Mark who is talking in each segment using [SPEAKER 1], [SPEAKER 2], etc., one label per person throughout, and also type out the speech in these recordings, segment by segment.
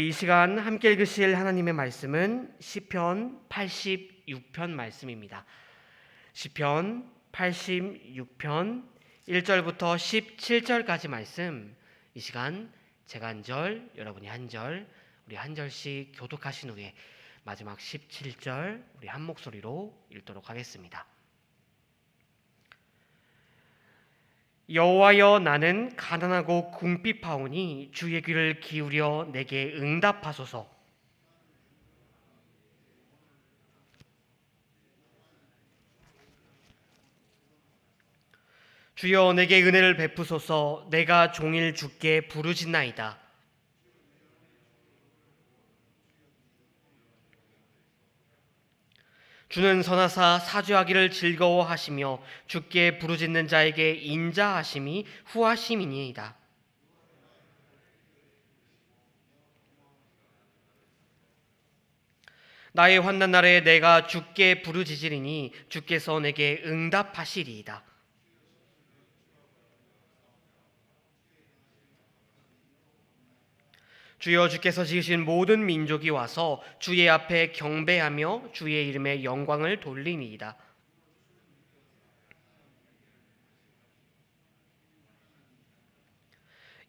[SPEAKER 1] 이 시간 함께 읽으실 하나님의 말씀은 시편 86편 말씀입니다. 시편 86편 1절부터 17절까지 말씀, 이 시간 제가 한 절, 여러분이 한 절, 우리 한 절씩 교독하신 후에 마지막 17절 우리 한 목소리로 읽도록 하겠습니다. 여호와여, 나는 가난하고 궁핍하오니 주의 귀를 기울여 내게 응답하소서. 주여, 내게 은혜를 베푸소서. 내가 종일 주께 부르짖나이다. 주는 선하사 사죄하기를 즐거워하시며 주께 부르짖는 자에게 인자하심이 후하심이니이다. 나의 환난 날에 내가 주께 부르짖으리니 주께서 내게 응답하시리이다. 주여, 주께서 지으신 모든 민족이 와서 주의 앞에 경배하며 주의 이름에 영광을 돌리니이다.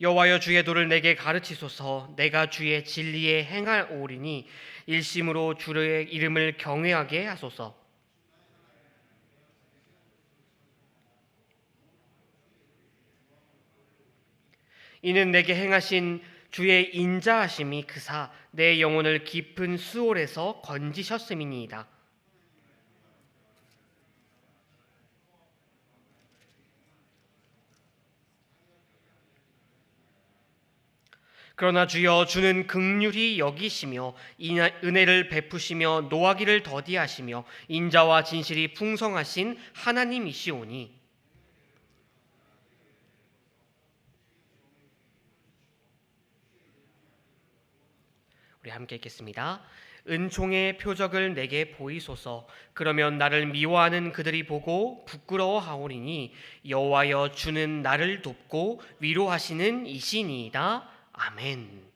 [SPEAKER 1] 여호와여, 주의 도를 내게 가르치소서. 내가 주의 진리에 행하오리니 일심으로 주의 이름을 경외하게 하소서. 이는 내게 행하신 주의 인자하심이 크사 내 영혼을 깊은 수월에서 건지셨음이니이다. 그러나 주여, 주는 긍휼히 여기시며 은혜를 베푸시며 노하기를 더디하시며 인자와 진실이 풍성하신 하나님이시오니 우리 함께 읽겠습니다. 은총의 표적을 내게 보이소서. 그러면 나를 미워하는 그들이 보고 부끄러워하오리니 여호와여, 주는 나를 돕고 위로하시는 이시니이다. 아멘.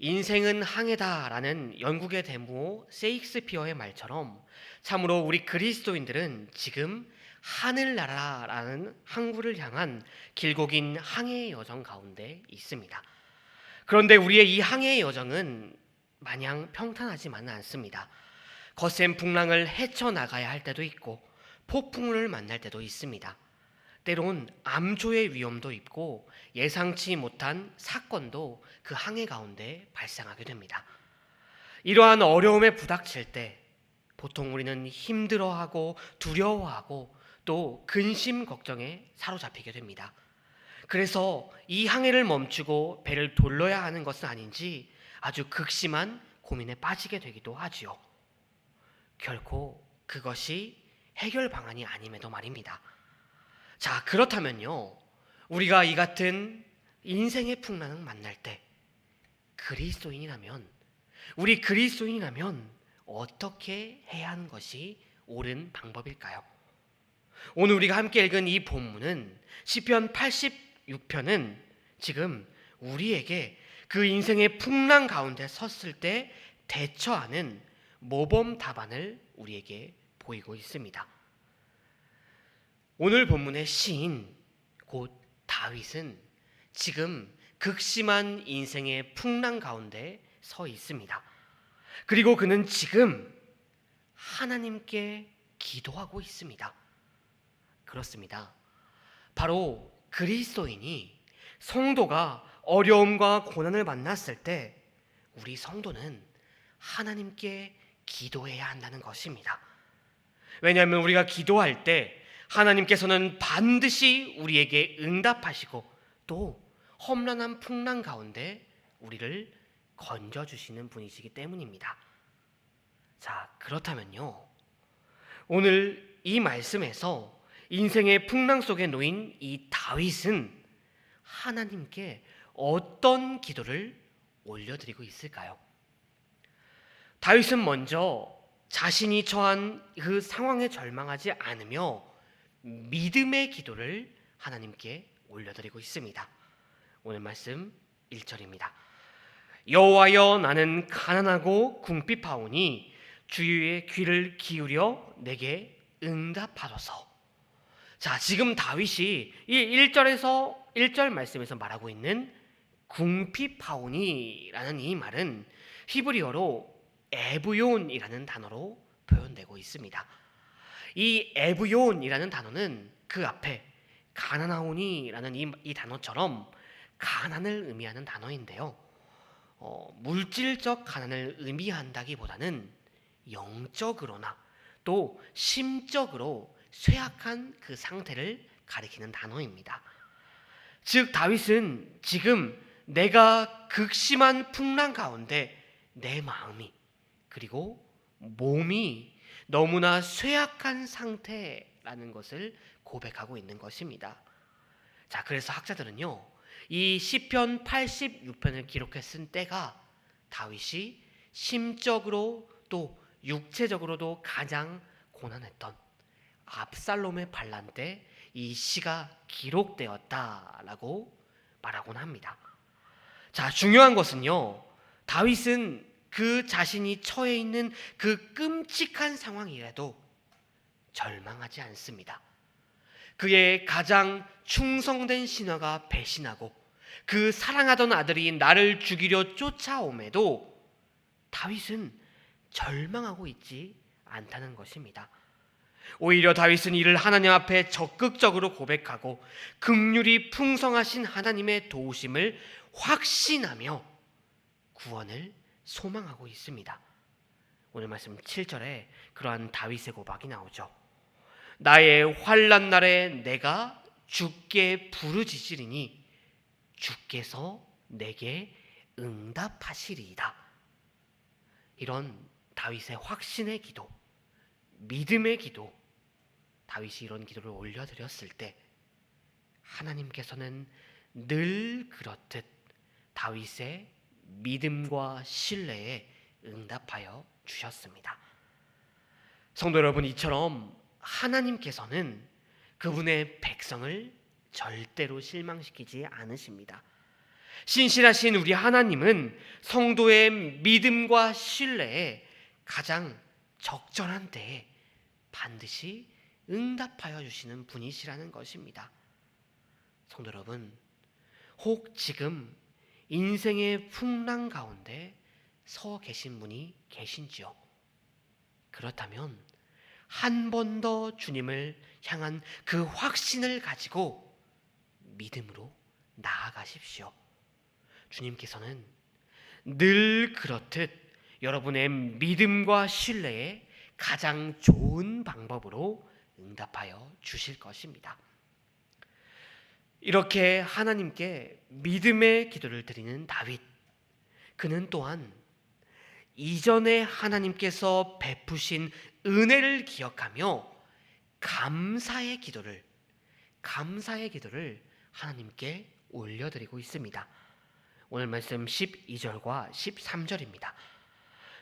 [SPEAKER 1] 인생은 항해다라는 영국의 대모 세익스피어의 말처럼 참으로 우리 그리스도인들은 지금 하늘나라라는 항구를 향한 길고 긴 항해의 여정 가운데 있습니다. 그런데 우리의 이 항해의 여정은 마냥 평탄하지만은 않습니다. 거센 풍랑을 헤쳐나가야 할 때도 있고 폭풍을 만날 때도 있습니다. 때론 암초의 위험도 있고 예상치 못한 사건도 그 항해 가운데 발생하게 됩니다. 이러한 어려움에 부닥칠 때 보통 우리는 힘들어하고 두려워하고 또 근심 걱정에 사로잡히게 됩니다. 그래서 이 항해를 멈추고 배를 돌려야 하는 것은 아닌지 아주 극심한 고민에 빠지게 되기도 하지요. 결코 그것이 해결 방안이 아님에도 말입니다. 자, 그렇다면요, 우리가 이 같은 인생의 풍랑을 만날 때 우리 그리스도인이라면 어떻게 해야 하는 것이 옳은 방법일까요? 오늘 우리가 함께 읽은 이 본문은 시편 86편은 지금 우리에게 그 인생의 풍랑 가운데 섰을 때 대처하는 모범 답안을 우리에게 보이고 있습니다. 오늘 본문의 시인 곧 다윗은 지금 극심한 인생의 풍랑 가운데 서 있습니다. 그리고 그는 지금 하나님께 기도하고 있습니다. 그렇습니다. 바로 그리스도인이, 성도가 어려움과 고난을 만났을 때 우리 성도는 하나님께 기도해야 한다는 것입니다. 왜냐하면 우리가 기도할 때 하나님께서는 반드시 우리에게 응답하시고 또 험난한 풍랑 가운데 우리를 건져주시는 분이시기 때문입니다. 자, 그렇다면요, 오늘 이 말씀에서 인생의 풍랑 속에 놓인 이 다윗은 하나님께 어떤 기도를 올려드리고 있을까요? 다윗은 먼저 자신이 처한 그 상황에 절망하지 않으며 믿음의 기도를 하나님께 올려드리고 있습니다. 오늘 말씀 1절입니다. 여호와여, 나는 가난하고 궁핍하오니 주의 귀를 기울여 내게 응답하소서. 자, 지금 다윗이 이 1절 말씀에서 말하고 있는 궁핍하오니라는 이 말은 히브리어로 에브용이라는 단어로 표현되고 있습니다. 이 에브용이라는 단어는 그 앞에 가난하오니라는 이 단어처럼 가난을 의미하는 단어인데요. 물질적 가난을 의미한다기보다는 영적으로나 또 심적으로 쇠약한 그 상태를 가리키는 단어입니다. 즉 다윗은 지금 내가 극심한 풍랑 가운데 내 마음이 그리고 몸이 너무나 쇠약한 상태라는 것을 고백하고 있는 것입니다. 자, 그래서 학자들은요, 이 시편 86편을 기록해 쓴 때가 다윗이 심적으로 또 육체적으로도 가장 고난했던 압살롬의 반란 때 이 시가 기록되었다라고 말하곤 합니다. 자, 중요한 것은요, 다윗은 그 자신이 처해 있는 그 끔찍한 상황이라도 절망하지 않습니다. 그의 가장 충성된 신하가 배신하고 그 사랑하던 아들이 나를 죽이려 쫓아옴에도 다윗은 절망하고 있지 않다는 것입니다. 오히려 다윗은 이를 하나님 앞에 적극적으로 고백하고 긍휼이 풍성하신 하나님의 도우심을 확신하며 구원을 소망하고 있습니다. 오늘 말씀 7절에 그러한 다윗의 고백이 나오죠. 나의 환난 날에 내가 주께 부르짖으리니 주께서 내게 응답하시리이다. 이런 다윗의 확신의 기도, 믿음의 기도, 다윗이 이런 기도를 올려드렸을 때 하나님께서는 늘 그렇듯 다윗의 믿음과 신뢰에 응답하여 주셨습니다. 성도 여러분, 이처럼 하나님께서는 그분의 백성을 절대로 실망시키지 않으십니다. 신실하신 우리 하나님은 성도의 믿음과 신뢰에 가장 적절한 때에 반드시 응답하여 주시는 분이시라는 것입니다. 성도 여러분, 혹 지금 인생의 풍랑 가운데 서 계신 분이 계신지요? 그렇다면 한 번 더 주님을 향한 그 확신을 가지고 믿음으로 나아가십시오. 주님께서는 늘 그렇듯 여러분의 믿음과 신뢰에 가장 좋은 방법으로 응답하여 주실 것입니다. 이렇게 하나님께 믿음의 기도를 드리는 다윗, 그는 또한 이전에 하나님께서 베푸신 은혜를 기억하며 감사의 기도를 하나님께 올려드리고 있습니다. 오늘 말씀 12절과 13절입니다.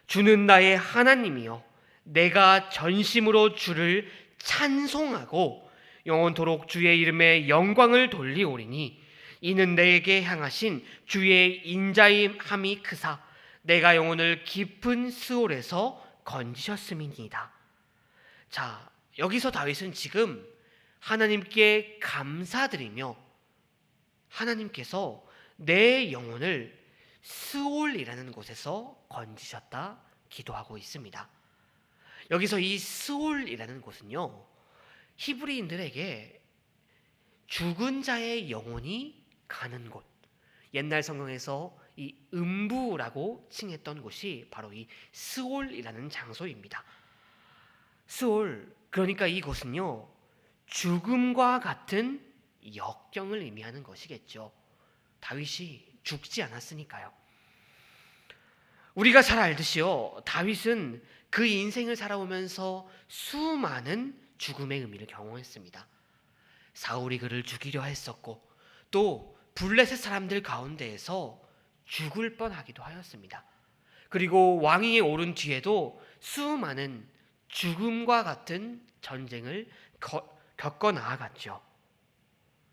[SPEAKER 1] 주는 나의 하나님이여, 내가 전심으로 주를 찬송하고 영원토록 주의 이름에 영광을 돌리오리니 이는 내게 향하신 주의 인자함이 크사 내가 영혼을 깊은 스올에서 건지셨음이니이다. 자, 여기서 다윗은 지금 하나님께 감사드리며 하나님께서 내 영혼을 스올이라는 곳에서 건지셨다 기도하고 있습니다. 여기서 이 스올이라는 곳은요, 히브리인들에게 죽은 자의 영혼이 가는 곳, 옛날 성경에서 이 음부라고 칭했던 곳이 바로 이 스올이라는 장소입니다. 스올, 그러니까 이곳은요, 죽음과 같은 역경을 의미하는 것이겠죠. 다윗이 죽지 않았으니까요. 우리가 잘 알듯이요, 다윗은 그 인생을 살아오면서 수많은 죽음의 의미를 경험했습니다. 사울이 그를 죽이려 했었고 또 블레셋 사람들 가운데에서 죽을 뻔하기도 하였습니다. 그리고 왕위에 오른 뒤에도 수많은 죽음과 같은 전쟁을 겪어 나아갔죠.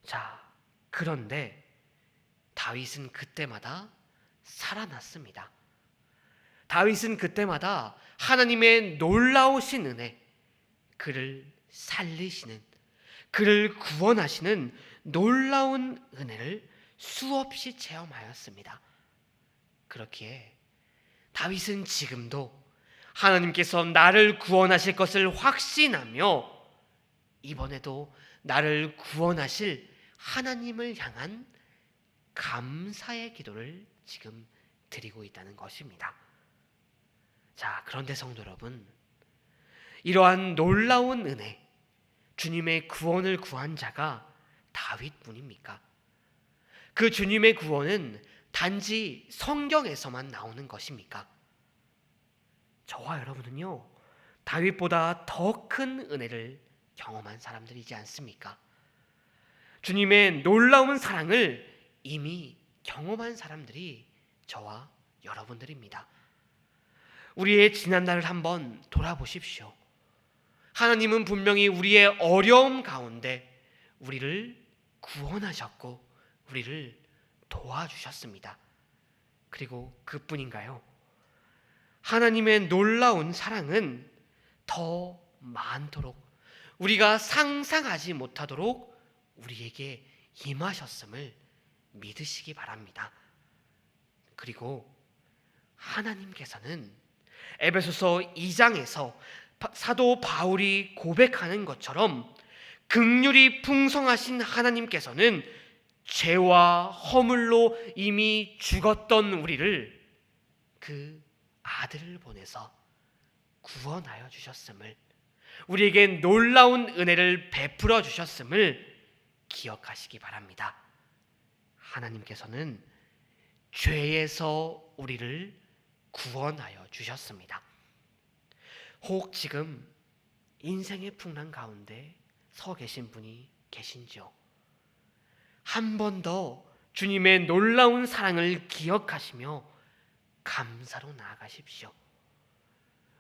[SPEAKER 1] 자, 그런데 다윗은 그때마다 살아났습니다. 다윗은 그때마다 하나님의 놀라우신 은혜, 그를 살리시는, 그를 구원하시는 놀라운 은혜를 수없이 체험하였습니다. 그렇기에 다윗은 지금도 하나님께서 나를 구원하실 것을 확신하며 이번에도 나를 구원하실 하나님을 향한 감사의 기도를 지금 드리고 있다는 것입니다. 자, 그런데 성도 여러분, 이러한 놀라운 은혜, 주님의 구원을 구한 자가 다윗뿐입니까? 그 주님의 구원은 단지 성경에서만 나오는 것입니까? 저와 여러분은요, 다윗보다 더 큰 은혜를 경험한 사람들이지 않습니까? 주님의 놀라운 사랑을 이미 경험한 사람들이 저와 여러분들입니다. 우리의 지난날을 한번 돌아보십시오. 하나님은 분명히 우리의 어려움 가운데 우리를 구원하셨고 우리를 도와주셨습니다. 그리고 그뿐인가요? 하나님의 놀라운 사랑은 더 많도록, 우리가 상상하지 못하도록 우리에게 임하셨음을 믿으시기 바랍니다. 그리고 하나님께서는 에베소서 2장에서 사도 바울이 고백하는 것처럼 긍휼이 풍성하신 하나님께서는 죄와 허물로 이미 죽었던 우리를 그 아들을 보내서 구원하여 주셨음을, 우리에게 놀라운 은혜를 베풀어 주셨음을 기억하시기 바랍니다. 하나님께서는 죄에서 우리를 구원하여 주셨습니다. 혹 지금 인생의 풍랑 가운데 서 계신 분이 계신지요? 한 번 더 주님의 놀라운 사랑을 기억하시며 감사로 나아가십시오.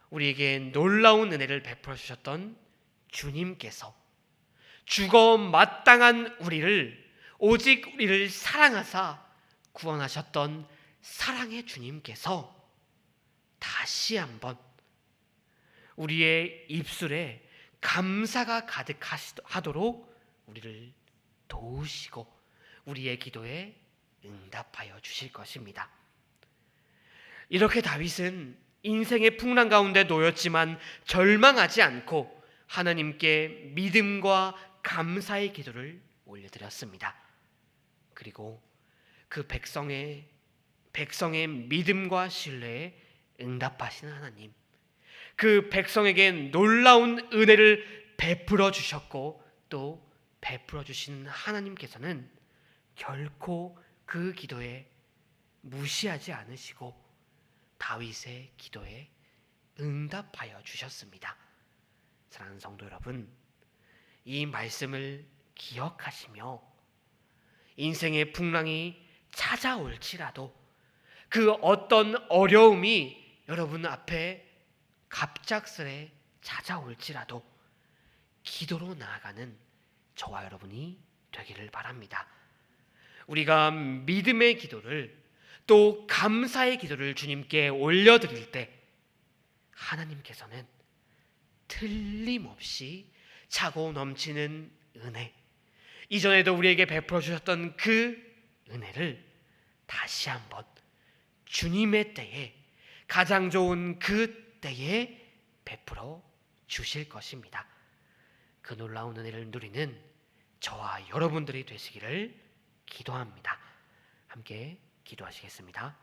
[SPEAKER 1] 우리에게 놀라운 은혜를 베풀어 주셨던 주님께서 죽어 마땅한 우리를, 오직 우리를 사랑하사 구원하셨던 사랑의 주님께서 다시 한번 우리의 입술에 감사가 가득하도록 우리를 도우시고 우리의 기도에 응답하여 주실 것입니다. 이렇게 다윗은 인생의 풍랑 가운데 놓였지만 절망하지 않고 하나님께 믿음과 감사의 기도를 올려드렸습니다. 그리고 그 백성의 믿음과 신뢰에 응답하시는 하나님, 그 백성에게 놀라운 은혜를 베풀어 주셨고 또 베풀어 주신 하나님께서는 결코 그 기도에 무시하지 않으시고 다윗의 기도에 응답하여 주셨습니다. 사랑하는 성도 여러분, 이 말씀을 기억하시며 인생의 풍랑이 찾아올지라도, 그 어떤 어려움이 여러분 앞에 갑작스레 찾아올지라도 기도로 나아가는 저와 여러분이 되기를 바랍니다. 우리가 믿음의 기도를, 또 감사의 기도를 주님께 올려드릴 때 하나님께서는 틀림없이 차고 넘치는 은혜, 이전에도 우리에게 베풀어 주셨던 그 은혜를 다시 한번 주님의 때에, 가장 좋은 그 때에 베풀어 주실 것입니다. 그 놀라운 은혜를 누리는 저와 여러분들이 되시기를 기도합니다. 함께 기도하시겠습니다.